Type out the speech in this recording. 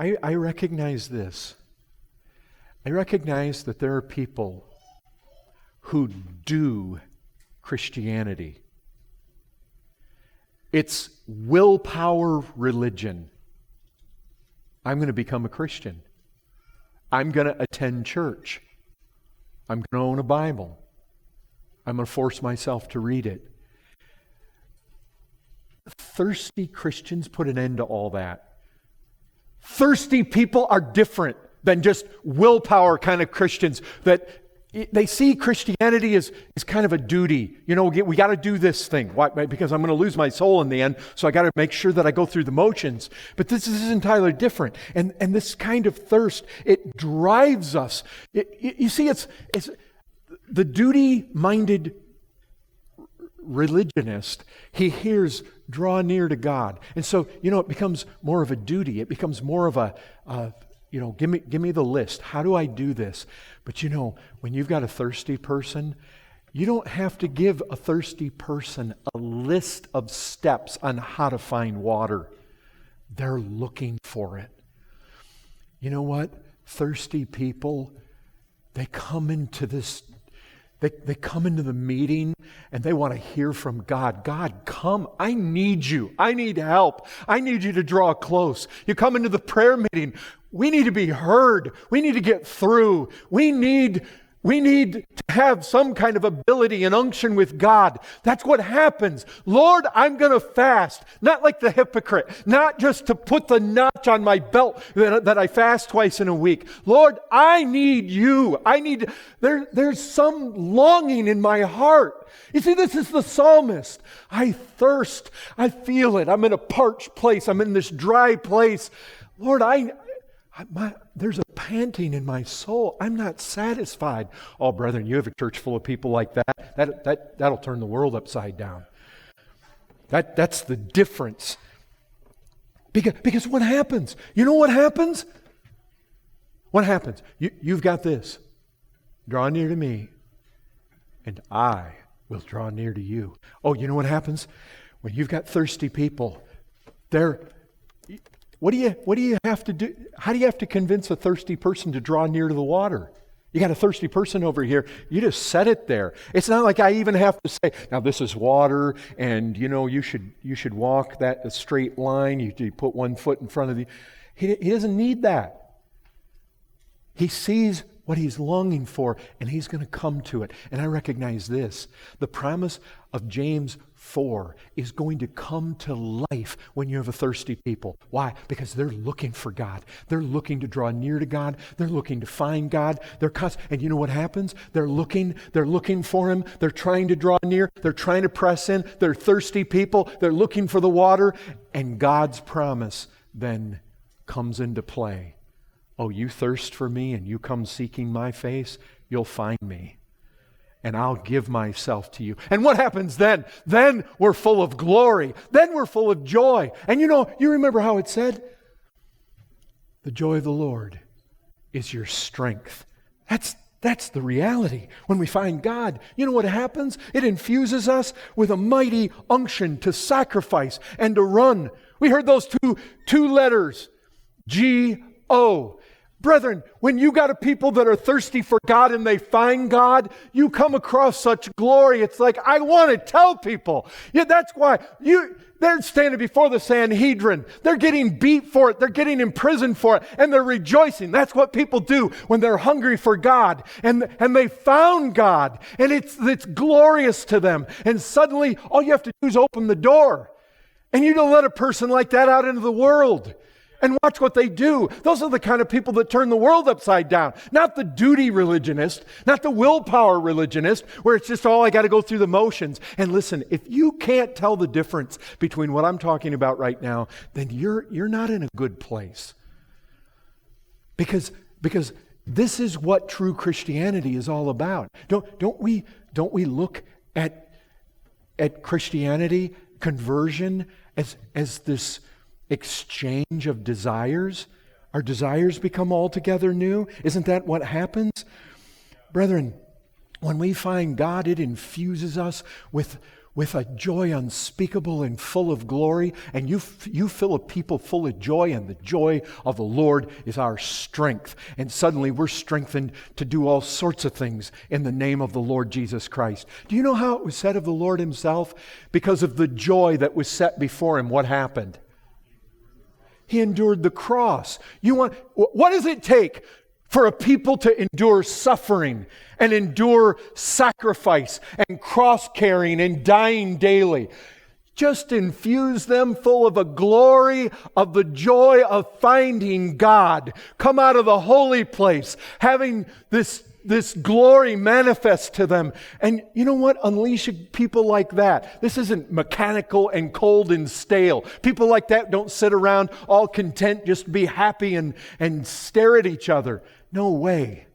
I recognize this. I recognize that there are people who do Christianity. It's willpower religion. I'm going to become a Christian. I'm going to attend church. I'm going to own a Bible. I'm going to force myself to read it. Thirsty Christians put an end to all that. Thirsty people are different than just willpower kind of Christians that they see Christianity as kind of a duty. You know, we got to do this thing. Why? Because I'm going to lose my soul in the end, so I got to make sure that I go through the motions. But this is entirely different. And this kind of thirst, it drives us. You see, it's the duty-minded religionist. He hears, draw near to God. And so, it becomes more of a duty. It becomes more of a give me the list. How do I do this? But when you've got a thirsty person, you don't have to give a thirsty person a list of steps on how to find water. They're looking for it. You know what? Thirsty people, they come into this, they come into the meeting and they want to hear from God. God, come. I need you. I need help. I need you to draw close. You come into the prayer meeting. We need to be heard. We need to get through. We need to have some kind of ability and unction with God. That's what happens. Lord, I'm going to fast. Not like the hypocrite. Not just to put the notch on my belt that I fast twice in a week. Lord, I need you. There's some longing in my heart. You see, this is the psalmist. I thirst. I feel it. I'm in a parched place. I'm in this dry place. Lord, there's a panting in my soul. I'm not satisfied. Oh, brethren, you have a church full of people like that. That'll turn the world upside down. That's the difference. Because what happens? You know what happens? What happens? You've got this. Draw near to me, and I will draw near to you. Oh, you know what happens? When you've got thirsty people, what do you have to do? How do you have to convince a thirsty person to draw near to the water? You got a thirsty person over here. You just set it there. It's not like I even have to say, now this is water, and you should walk a straight line. You put one foot in front of the. He doesn't need that. He sees what he's longing for, and he's going to come to it. And I recognize this. The promise of James 4 is going to come to life when you have a thirsty people. Why? Because they're looking for God. They're looking to draw near to God. They're looking to find God. And you know what happens? They're looking for Him. They're trying to draw near. They're trying to press in. They're thirsty people. They're looking for the water. And God's promise then comes into play. Oh, you thirst for me and you come seeking my face, you'll find me. And I'll give myself to you. And what happens then? Then we're full of glory. Then we're full of joy. And you remember how it said? The joy of the Lord is your strength. That's the reality. When we find God, you know what happens? It infuses us with a mighty unction to sacrifice and to run. We heard those two letters, G-O. Brethren, when you got a people that are thirsty for God and they find God, you come across such glory. It's like, I want to tell people. Yeah, that's why they're standing before the Sanhedrin. They're getting beat for it. They're getting imprisoned for it. And they're rejoicing. That's what people do when they're hungry for God. And they found God. And it's glorious to them. And suddenly, all you have to do is open the door. And you don't let a person like that out into the world. And watch what they do. Those are the kind of people that turn the world upside down. Not the duty religionist, not the willpower religionist, where it's just, I got to go through the motions. And listen, if you can't tell the difference between what I'm talking about right now, then you're not in a good place. Because this is what true Christianity is all about. Don't we look at Christianity, conversion, as this exchange of desires? Our desires become altogether new. Isn't that what happens? Brethren, when we find God, it infuses us with with a joy unspeakable and full of glory, and you fill a people full of joy, and the joy of the Lord is our strength. And suddenly we're strengthened to do all sorts of things in the name of the Lord Jesus Christ. Do you know how it was said of the Lord himself? Because of the joy that was set before him, what happened? He endured the cross. What does it take for a people to endure suffering and endure sacrifice and cross-carrying and dying daily? Just infuse them full of a glory of the joy of finding God. Come out of the holy place, having this glory manifest to them. And you know what? Unleash people like that. This isn't mechanical and cold and stale. People like that don't sit around all content, just be happy and stare at each other. No way.